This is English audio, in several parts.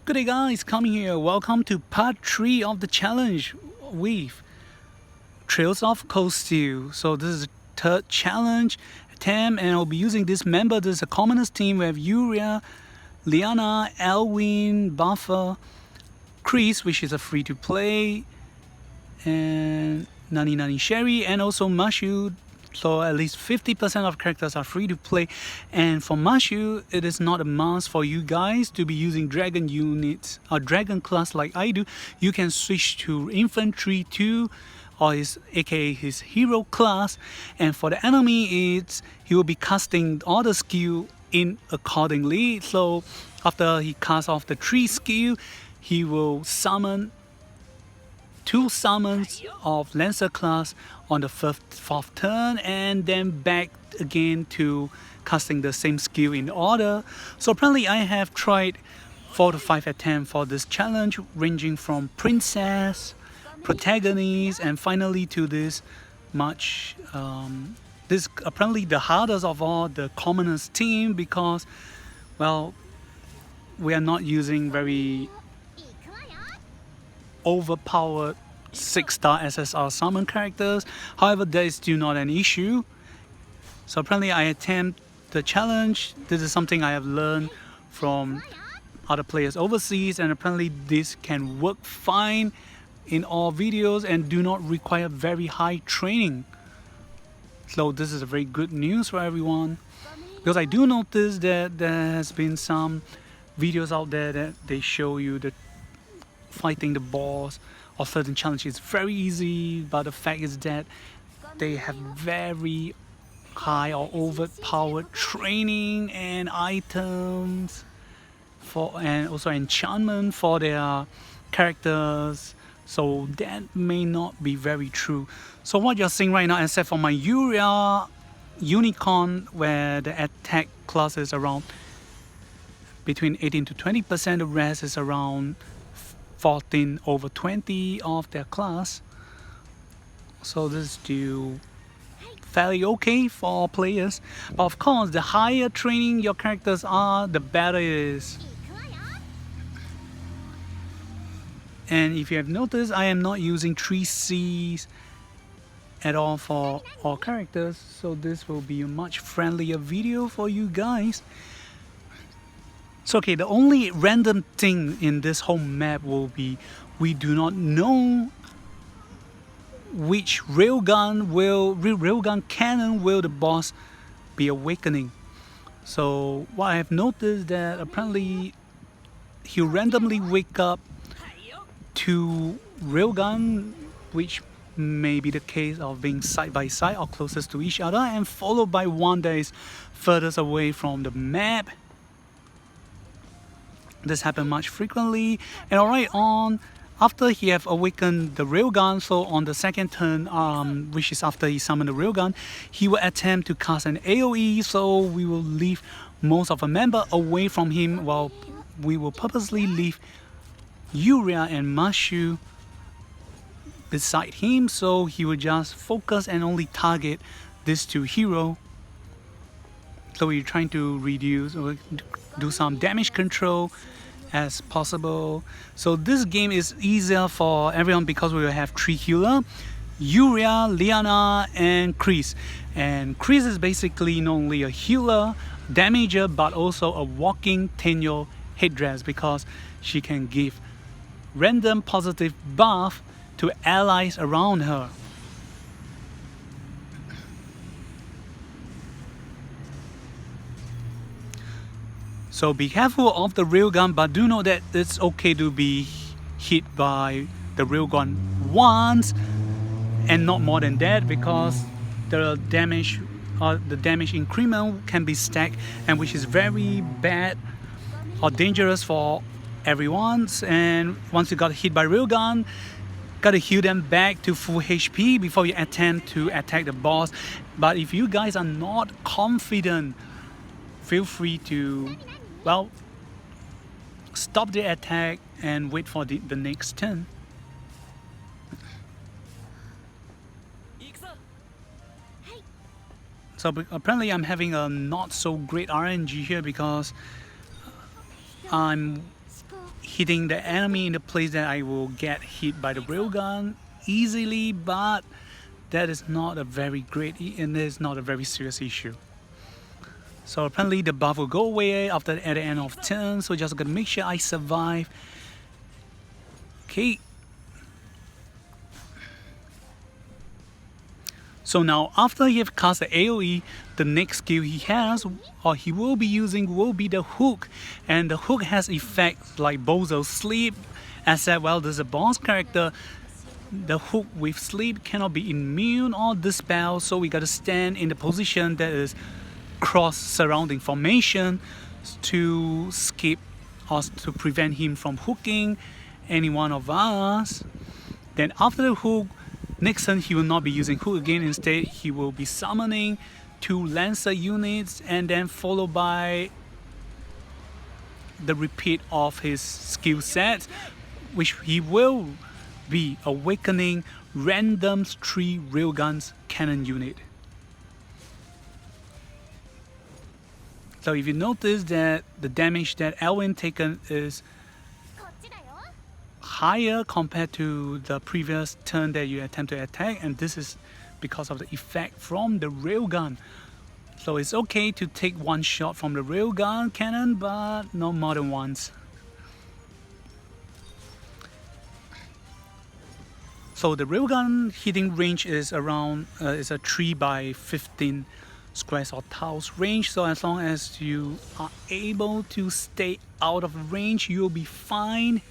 Good day guys, coming here. Welcome to part 3 of the challenge with Trails of Cold Steel. So this is the third challenge attempt and I'll be using this member. This is a commoners team. We have Yuria, Liana, Elwin, Buffer, Chris, which is a free to play, and Nani Sherry, and also Mashu. So at least 50% of characters are free to play, and for Mashu it is not a must for you guys to be using dragon units or dragon class like I do. You can switch to infantry 2 or aka his hero class, and for the enemy he will be casting all the skill in accordingly. So after he casts off the 3 skill, he will summon 2 summons of Lancer class on the fourth turn, and then back again to casting the same skill in order. So apparently I have tried 4 to 5 attempts for this challenge, ranging from princess, protagonist, and finally to this much. This apparently the hardest of all, the commoners team, because well, we are not using very overpowered 6-star SSR summon characters. However, that is still not an issue. So apparently I attempt the challenge. This is something I have learned from other players overseas, and apparently this can work fine in all videos and do not require very high training. So this is a very good news for everyone, because I do notice that there has been some videos out there that they show you the fighting the boss or certain challenges very easy, but the fact is that they have very high or overpowered training and items and also enchantment for their characters. So that may not be very true. So what you're seeing right now, except for my Yuria Unicorn, where the attack class is around between 18 to 20%, the rest is around 14 over 20 of their class. So this is still fairly okay for players, but of course the higher training your characters are, the better it is. And if you have noticed, I am not using 3 C's at all for all characters, so this will be a much friendlier video for you guys. So okay, the only random thing in this whole map will be we do not know which railgun cannon will the boss be awakening. So what I have noticed that apparently he'll randomly wake up 2 railgun, which may be the case of being side by side or closest to each other, and followed by one that is furthest away from the map. This happens much frequently. And alright, after he have awakened the railgun, so on the second turn, which is after he summoned the railgun, he will attempt to cast an AoE. So we will leave most of a member away from him, while we will purposely leave Yuria and Mashu beside him, so he will just focus and only target these 2 heroes. So we're trying to reduce or do some damage control as possible. So this game is easier for everyone because we will have 3 healers: Yuria, Liana, and Chris. And Chris is basically not only a healer, damager, but also a walking Tenyo headdress, because she can give random positive buff to allies around her. So be careful of the railgun, but do know that it's okay to be hit by the railgun once and not more than that, because the damage increment can be stacked, and which is very bad or dangerous for everyone. And once you got hit by railgun, gotta heal them back to full HP before you attempt to attack the boss. But if you guys are not confident, feel free to, well, stop the attack and wait for the next turn. So apparently I'm having a not so great RNG here, because I'm hitting the enemy in the place that I will get hit by the railgun easily, but that is not a very great and it is not a very serious issue. So apparently the buff will go away at the end of turn, so just gotta make sure I survive. Okay. So now after he have cast the AoE, the next skill he has or he will be using will be the hook, and the hook has effects like Bozo Sleep. As said, well, there's a boss character. The hook with sleep cannot be immune or dispelled, so we gotta stand in the position that is cross surrounding formation to skip or to prevent him from hooking any one of us. Then after the hook, next turn he will not be using hook again. Instead, he will be summoning 2 Lancer units and then followed by the repeat of his skill set, which he will be awakening random 3 railguns cannon unit. So if you notice that the damage that Elwin taken is higher compared to the previous turn that you attempt to attack, and this is because of the effect from the railgun. So it's okay to take 1 shot from the railgun cannon, but no more than once. So the railgun hitting range is around is a 3 by 15 squares or tiles range. So as long as you are able to stay out of range, you'll be fine.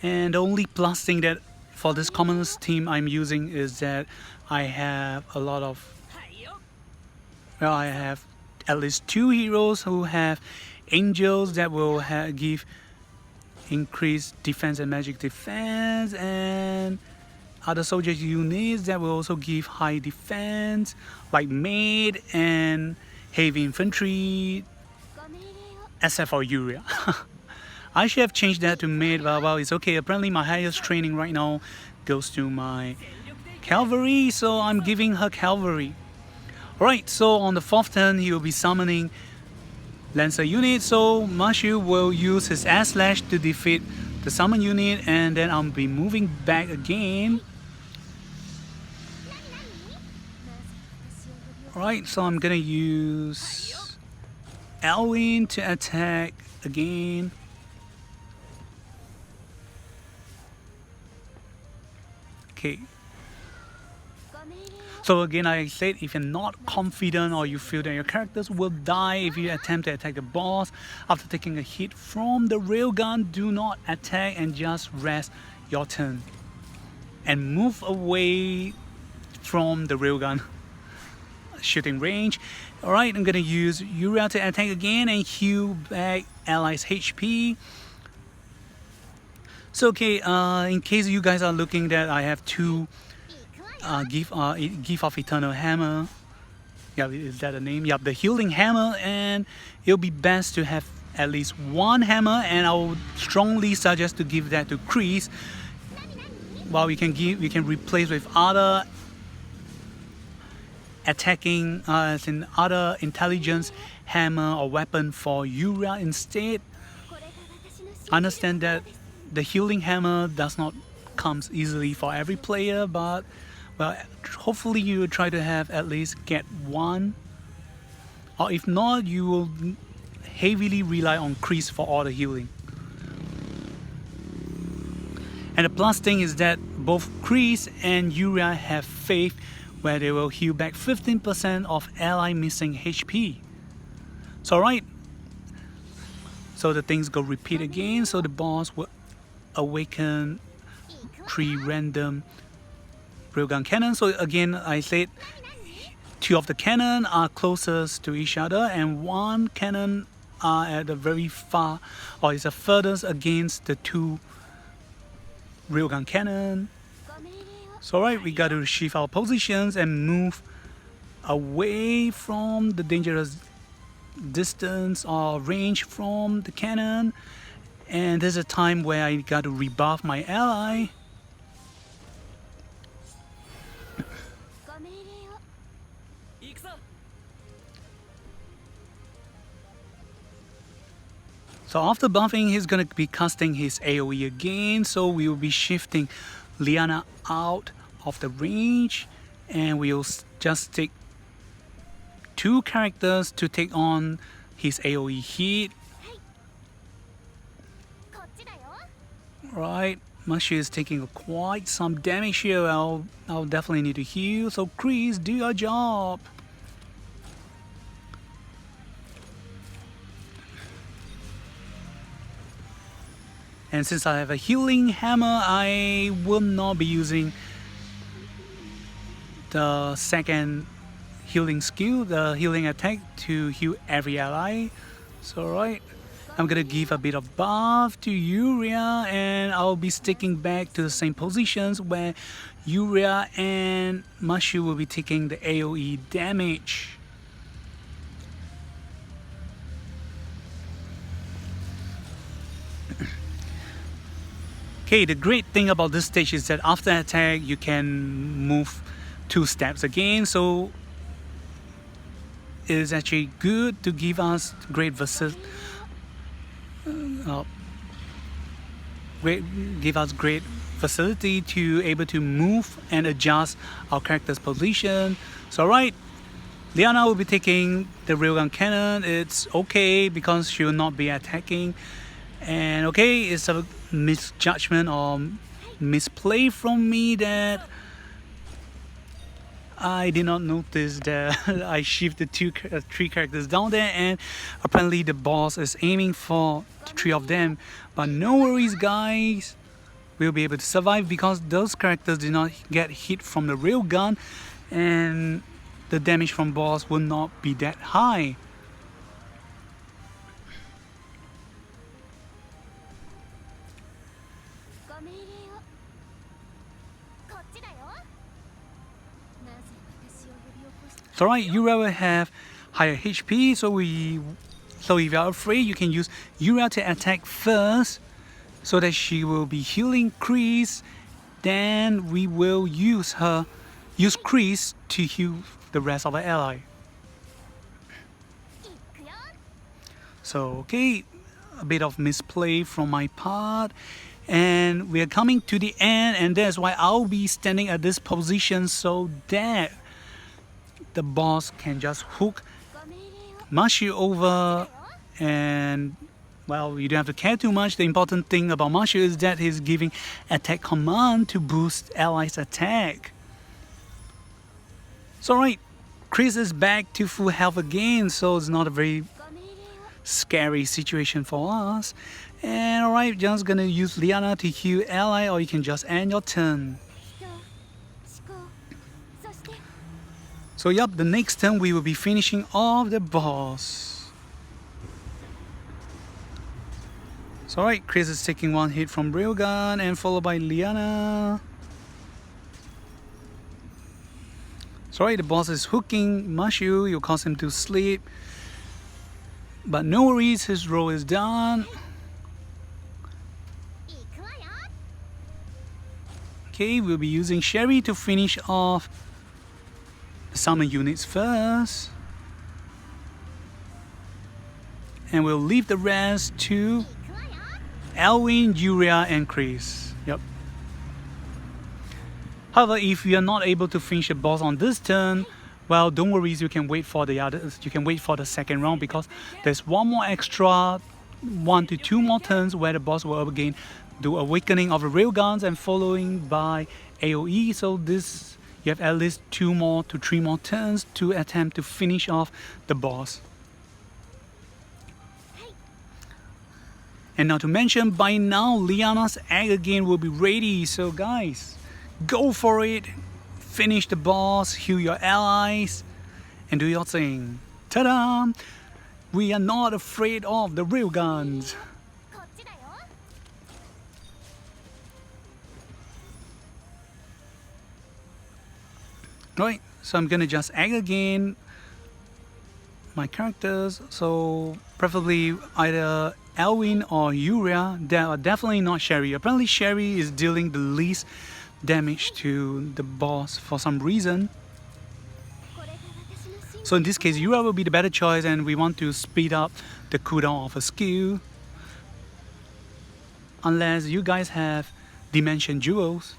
And the only plus thing that for this commoners team I'm using is that I have a lot of, well, I have at least 2 heroes who have angels that will give increased defense and magic defense, and other soldier units that will also give high defense like maid and heavy infantry, except for Yuria. I should have changed that to maid, but well, it's okay. Apparently my highest training right now goes to my cavalry, so I'm giving her cavalry. Alright, so on the 4th turn he will be summoning Lancer unit, so Mashu will use his S-Slash to defeat the summon unit, and then I'll be moving back again. Alright, so I'm gonna use Elwin to attack again. Okay. So again, I said, if you're not confident or you feel that your characters will die if you attempt to attack the boss after taking a hit from the railgun, do not attack and just rest your turn and move away from the railgun shooting range. Alright, I'm gonna use Yuria to attack again and heal back allies' HP. So okay, in case you guys are looking that I have 2 Gift of Eternal Hammer. Yeah, is that a name? Yeah, the healing hammer, and it'll be best to have at least 1 hammer, and I would strongly suggest to give that to Chris. While we can replace with other attacking, as in other intelligence hammer or weapon for Yuria instead. Understand that the healing hammer does not comes easily for every player, but well, hopefully you will try to have at least get 1, or if not, you will heavily rely on Chris for all the healing. And the plus thing is that both Chris and Yuria have faith where they will heal back 15% of ally missing HP. So alright, so the things go repeat again, so the boss will awaken 3 random railgun cannon. So again, I said 2 of the cannon are closest to each other, and 1 cannon are at the very far, or is the furthest against the 2 railgun cannon. So alright, we got to shift our positions and move away from the dangerous distance or range from the cannon. And there's a time where I got to rebuff my ally. So after buffing, he's gonna be casting his AoE again. So we will be shifting Liana out of the range, and we'll just take 2 characters to take on his AoE hit. Right, Mushu is taking quite some damage here. I'll definitely need to heal. So Chris, do your job. And since I have a healing hammer, I will not be using the second healing skill, the healing attack, to heal every ally. So right, I'm gonna give a bit of buff to Yuria, and I'll be sticking back to the same positions where Yuria and Mushu will be taking the AoE damage. Okay, the great thing about this stage is that after attack you can move 2 steps again, so it is actually good to give us great versatility. Give us great facility to able to move and adjust our character's position. So right, Liana will be taking the railgun cannon. It's okay because she will not be attacking. And okay, it's a misjudgment or misplay from me that I did not notice that I shifted 3 characters down there, and apparently the boss is aiming for 3 of them. But no worries, guys, we'll be able to survive because those characters did not get hit from the railgun, and the damage from boss will not be that high. So right, Yuria will have higher HP, so if you're afraid, you can use Yuria to attack first, so that she will be healing Chris. Then we will use Chris to heal the rest of our ally. So okay, a bit of misplay from my part, and we are coming to the end, and that's why I'll be standing at this position so that the boss can just hook Mushu over, and well, you don't have to care too much. The important thing about Mushu is that he's giving attack command to boost allies' attack. So right, Chris is back to full health again, so it's not a very scary situation for us. And alright, just gonna use Liana to heal ally, or you can just end your turn. So yep, the next turn we will be finishing off the boss. So alright, Chris is taking 1 hit from railgun, and followed by Liana. So alright, the boss is hooking Mushu. You'll cause him to sleep, but no worries, his roll is done. Okay, we'll be using Sherry to finish off the summon units first, and we'll leave the rest to Alwyn, Yuria, and Chris. Yep. However, if you are not able to finish the boss on this turn, well, don't worry, you can wait for the others. You can wait for the second round, because there's 1 more extra 1 to 2 more turns where the boss will again do awakening of the railguns and following by AoE. So this, you have at least 2 more to 3 more turns to attempt to finish off the boss. And now to mention, by now Liana's egg again will be ready. So guys, go for it. Finish the boss, heal your allies, and do your thing. Ta-da! We are not afraid of the railguns. Right, so I'm gonna just egg again my characters. So preferably either Alwyn or Yuria. They are definitely not Sherry. Apparently Sherry is dealing the least damage to the boss for some reason. So in this case, Yuria will be the better choice, and we want to speed up the cooldown of a skill. unless you guys have dimension jewels.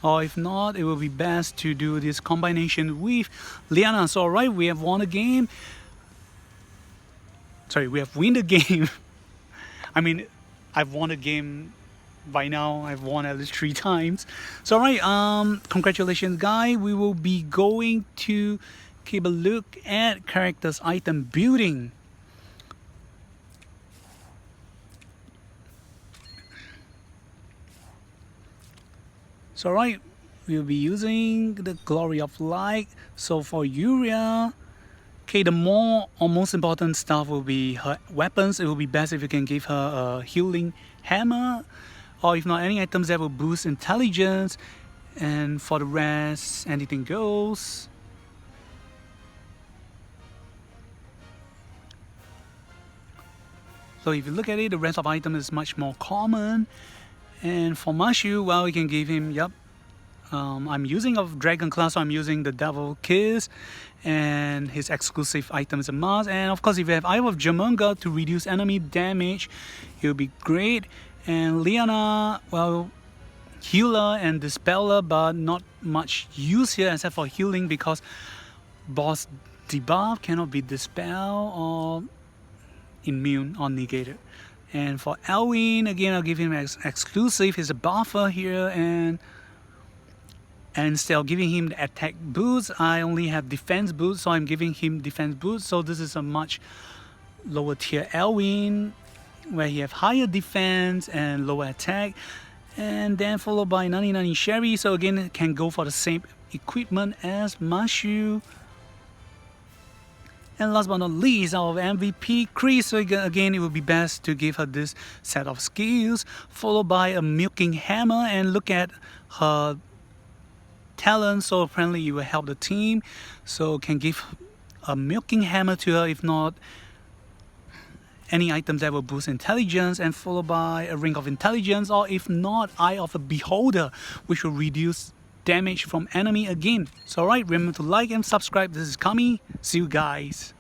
Or if not, it will be best to do this combination with Liana. So alright, we have won a game. Sorry, we have win the game. I mean, I've won a game by now. I've won at least 3 times. So alright, congratulations guys. We will be going to keep a look at characters item building. So alright, we'll be using the Glory of Light. So for Yuria, okay, the more or most important stuff will be her weapons. It will be best if you can give her a healing hammer, or if not, any items that will boost intelligence. And for the rest, anything goes. So if you look at it, the rest of items is much more common. And for Mashu, well, we can give him, yep, I'm using a dragon class, so I'm using the Devil Kiss, and his exclusive item is a mask. And of course, if you have Eye of Jamunga to reduce enemy damage, it will be great. And Liana, well, healer and dispeller, but not much use here except for healing, because boss debuff cannot be dispelled or immune or negated. And for Elwin, again, I'll give him exclusive. He's a buffer here, and instead of giving him the attack boost, I only have defense boost, so I'm giving him defense boost. So this is a much lower tier Elwin, where he have higher defense and lower attack. And then followed by 99 Sherry, so again, it can go for the same equipment as Mashu. And last but not least, our MVP, Chris. So again, it would be best to give her this set of skills, followed by a milking hammer. And look at her talent. So apparently it will help the team. So can give a milking hammer to her, if not any items that will boost intelligence, and followed by a ring of intelligence, or if not, Eye of a Beholder, which will reduce damage from enemy again. So alright, remember to like and subscribe. This is Kami. See you guys.